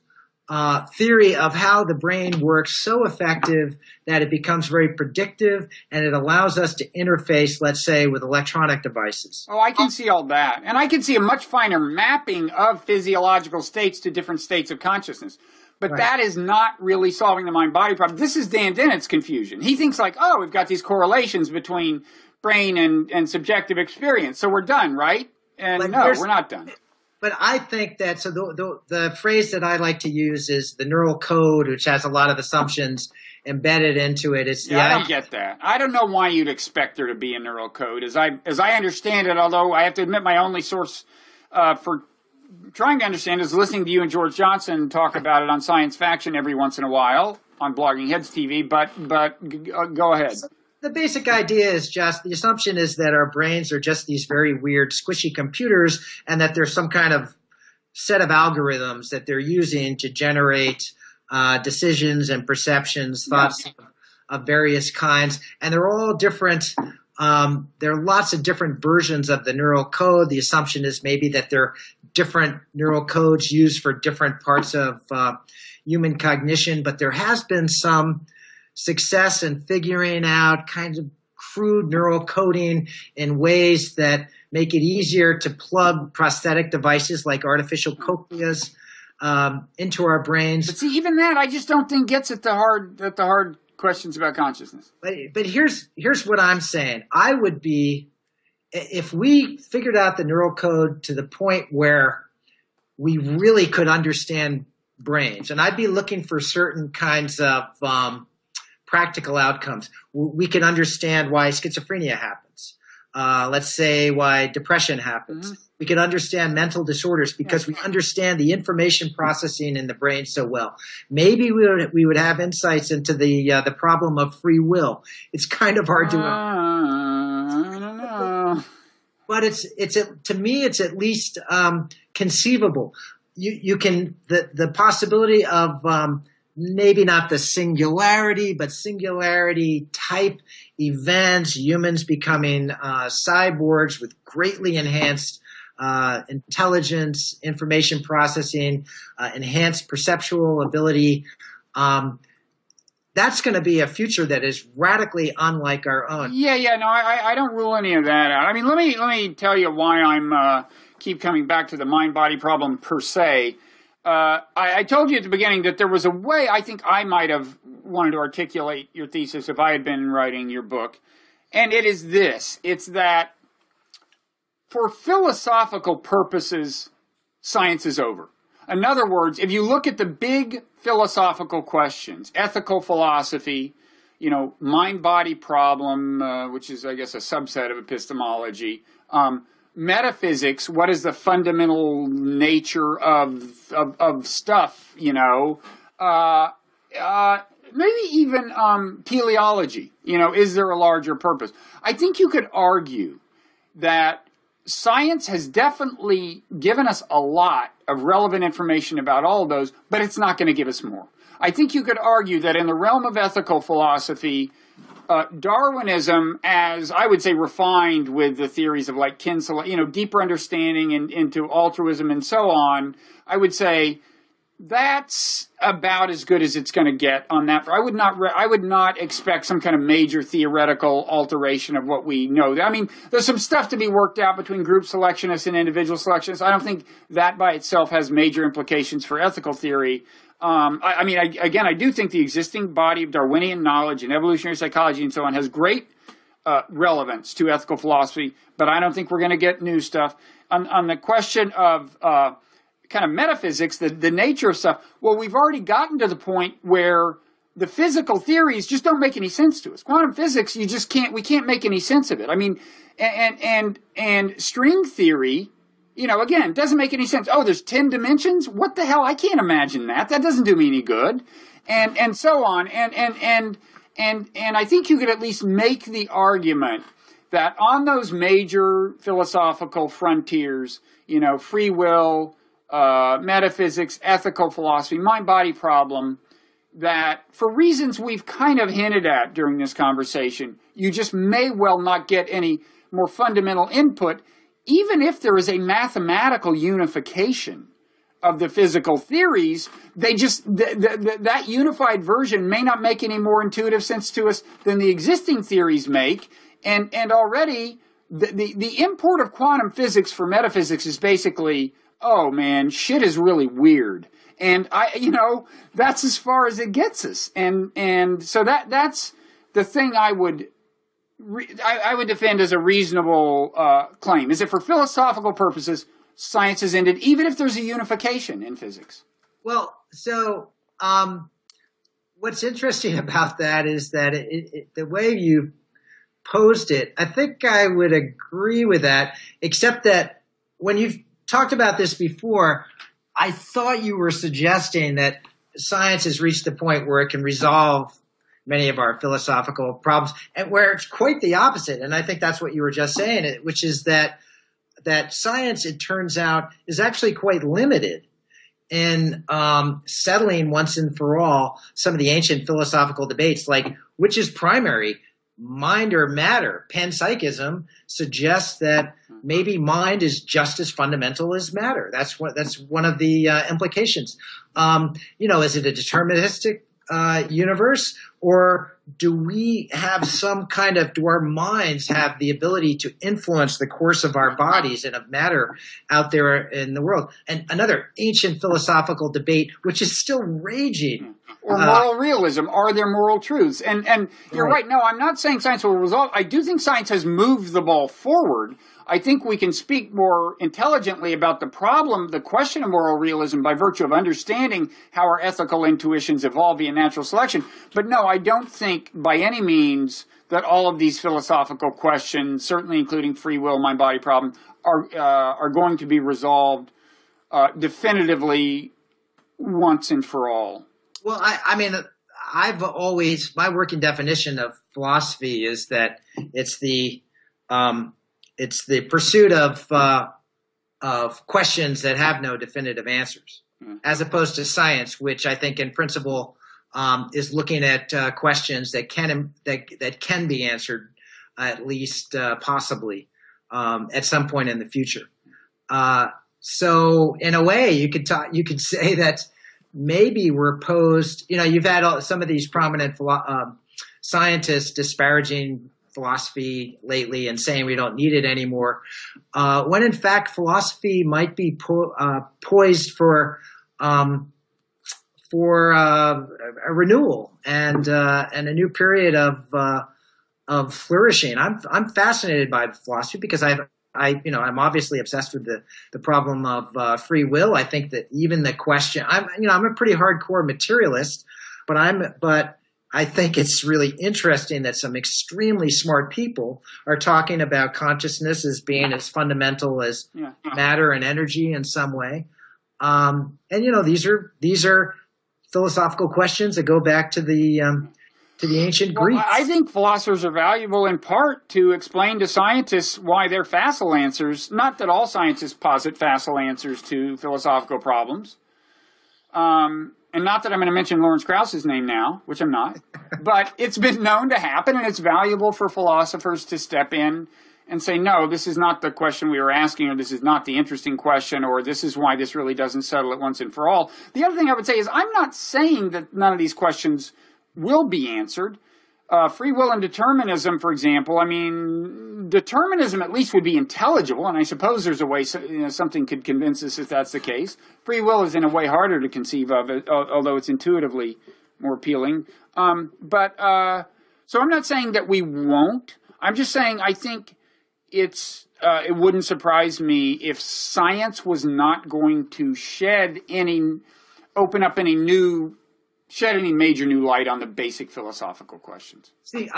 theory of how the brain works, so effective that it becomes very predictive, and it allows us to interface, let's say, with electronic devices. Oh, I can see all that. And I can see a much finer mapping of physiological states to different states of consciousness. But that is not really solving the mind-body problem. This is Dan Dennett's confusion. He thinks like, oh, we've got these correlations between brain and subjective experience, so we're done, right? And no, we're not done. But I think that, so the phrase that I like to use is the neural code, which has a lot of assumptions embedded into it. I don't get that. I don't know why you'd expect there to be a neural code. As I understand it, although I have to admit my only source for trying to understand is listening to you and George Johnson talk about it on Science Faction every once in a while on Blogging Heads TV, but go ahead. The basic idea is just, the assumption is that our brains are just these very weird, squishy computers, and that there's some kind of set of algorithms that they're using to generate decisions and perceptions, thoughts of various kinds. And they're all different. There are lots of different versions of the neural code. The assumption is maybe that there are different neural codes used for different parts of human cognition, but there has been some success in figuring out kinds of crude neural coding in ways that make it easier to plug prosthetic devices like artificial cochleas into our brains. But see, even that I just don't think gets at the hard questions about consciousness. But here's what I'm saying. I would be, if we figured out the neural code to the point where we really could understand brains, and I'd be looking for certain kinds of practical outcomes. We can understand why schizophrenia happens. Let's say why depression happens. Mm-hmm. We can understand mental disorders because we understand the information processing in the brain so well. Maybe we would have insights into the problem of free will. It's kind of hard to. I don't know. But to me it's at least conceivable. You can the possibility of maybe not the singularity, but singularity type events, humans becoming cyborgs with greatly enhanced intelligence, information processing, enhanced perceptual ability. That's going to be a future that is radically unlike our own. No, I don't rule any of that out. I mean, let me tell you why I'm keep coming back to the mind-body problem per se. I told you at the beginning that there was a way I think I might have wanted to articulate your thesis if I had been writing your book. And it is this. It's that for philosophical purposes, science is over. In other words, if you look at the big philosophical questions, ethical philosophy, mind-body problem, which is, I guess, a subset of epistemology, metaphysics, what is the fundamental nature of stuff, maybe even teleology, is there a larger purpose? I think you could argue that science has definitely given us a lot of relevant information about all of those, but it's not going to give us more. I think you could argue that in the realm of ethical philosophy, Darwinism, as I would say, refined with the theories of like kin select, deeper understanding into altruism and so on, I would say that's about as good as it's going to get on that. I would not expect some kind of major theoretical alteration of what we know. I mean, there's some stuff to be worked out between group selectionists and individual selectionists. I don't think that by itself has major implications for ethical theory. I do think the existing body of Darwinian knowledge and evolutionary psychology and so on has great relevance to ethical philosophy, but I don't think we're going to get new stuff. On the question of kind of metaphysics, the nature of stuff, well, we've already gotten to the point where the physical theories just don't make any sense to us. Quantum physics, we can't make any sense of it. I mean, and string theory, again, doesn't make any sense. Oh, there's 10 dimensions? What the hell? I can't imagine that. That doesn't do me any good. And so on. And I think you could at least make the argument that on those major philosophical frontiers, free will, metaphysics, ethical philosophy, mind-body problem, that for reasons we've kind of hinted at during this conversation, you just may well not get any more fundamental input, even if there is a mathematical unification of the physical theories. They just that unified version may not make any more intuitive sense to us than the existing theories make, and already the import of quantum physics for metaphysics is basically, oh man, shit is really weird, and that's as far as it gets us, and so that's the thing I would defend as a reasonable claim, is that for philosophical purposes, science is ended, even if there's a unification in physics. Well, so what's interesting about that is that the way you posed it, I think I would agree with that, except that when you've talked about this before, I thought you were suggesting that science has reached the point where it can resolve many of our philosophical problems, and where it's quite the opposite. And I think that's what you were just saying, which is that science, it turns out, is actually quite limited in settling once and for all some of the ancient philosophical debates, like which is primary, mind or matter. Panpsychism suggests that maybe mind is just as fundamental as matter. That's one of the implications. Is it a deterministic universe, or do our minds have the ability to influence the course of our bodies and of matter out there in the world? And another ancient philosophical debate, which is still raging. Or moral realism. Are there moral truths? And you're right. No, I'm not saying science will resolve. I do think science has moved the ball forward. I think we can speak more intelligently about the question of moral realism, by virtue of understanding how our ethical intuitions evolve via natural selection. But no, I don't think by any means that all of these philosophical questions, certainly including free will, mind-body problem, are going to be resolved definitively once and for all. Well, my working definition of philosophy is that it's the pursuit of questions that have no definitive answers, as opposed to science, which I think in principle is looking at questions that can be answered, at least possibly at some point in the future. So in a way, you could say that maybe we're posed. You've had some of these prominent scientists disparaging philosophy lately and saying we don't need it anymore, when in fact philosophy might be poised for a renewal and a new period of flourishing. I'm fascinated by philosophy because I'm obviously obsessed with the problem of free will. I think that even the question, I'm a pretty hardcore materialist, but I think it's really interesting that some extremely smart people are talking about consciousness as being as fundamental as matter and energy in some way. These are philosophical questions that go back to the ancient Greeks. Well, I think philosophers are valuable in part to explain to scientists why they're facile answers. Not that all scientists posit facile answers to philosophical problems. and not that I'm going to mention Lawrence Krauss's name now, which I'm not, but it's been known to happen, and it's valuable for philosophers to step in and say, no, this is not the question we were asking, or this is not the interesting question, or this is why this really doesn't settle it once and for all. The other thing I would say is I'm not saying that none of these questions will be answered. Free will and determinism, for example, I mean, determinism at least would be intelligible, and I suppose there's a way something could convince us if that's the case. Free will is in a way harder to conceive of, although it's intuitively more appealing. So I'm not saying that we won't. I'm just saying I think it wouldn't surprise me if science was not going to shed any major new light on the basic philosophical questions. See,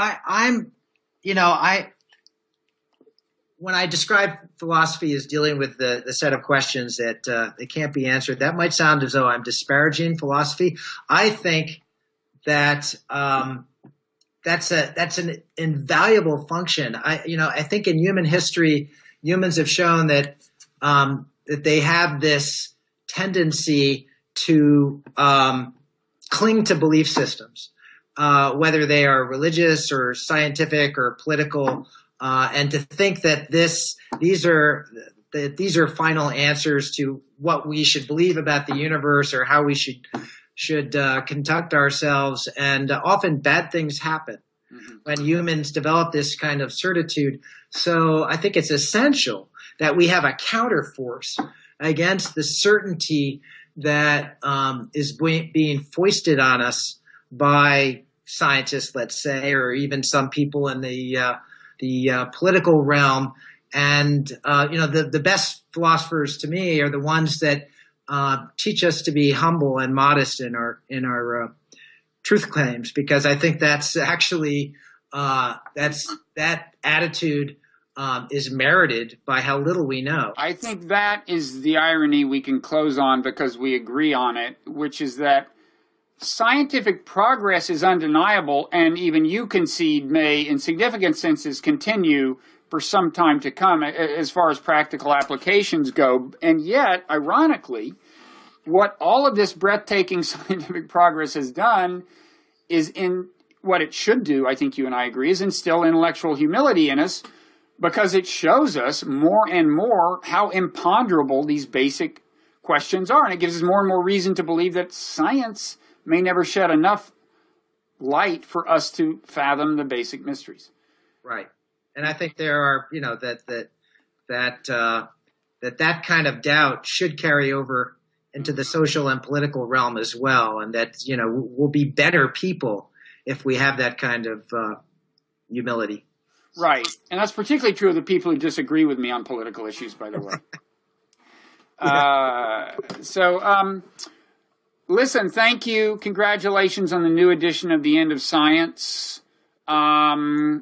when I describe philosophy as dealing with the set of questions that they can't be answered, that might sound as though I'm disparaging philosophy. I think that that's an invaluable function. I think in human history, humans have shown that they have this tendency to cling to belief systems, whether they are religious or scientific or political, and to think that these are final answers to what we should believe about the universe or how we should conduct ourselves. And often bad things happen when humans develop this kind of certitude. So I think it's essential that we have a counterforce against the certainty that is being foisted on us by scientists, let's say, or even some people in the political realm. And the best philosophers to me are the ones that teach us to be humble and modest in our truth claims, because I think that's actually that attitude is merited by how little we know. I think that is the irony we can close on because we agree on it, which is that scientific progress is undeniable, and even you concede may, in significant senses, continue for some time to come as far as practical applications go. And yet, ironically, what all of this breathtaking scientific progress has done is what it should do, I think you and I agree, is instill intellectual humility in us, because it shows us more and more how imponderable these basic questions are. And it gives us more and more reason to believe that science may never shed enough light for us to fathom the basic mysteries. Right. And I think there are, that kind of doubt should carry over into the social and political realm as well. And that, we'll be better people if we have that kind of humility. Right. And that's particularly true of the people who disagree with me on political issues, by the way. Listen, thank you. Congratulations on the new edition of The End of Science. I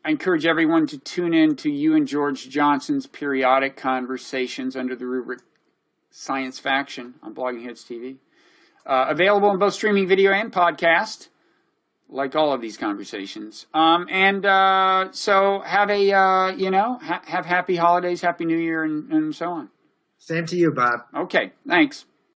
encourage everyone to tune in to you and George Johnson's periodic conversations under the rubric Science Faction on Blogging Heads TV. Available in both streaming video and podcast, like all of these conversations. So have have happy holidays, happy New Year, and so on. Same to you, Bob. Okay, thanks.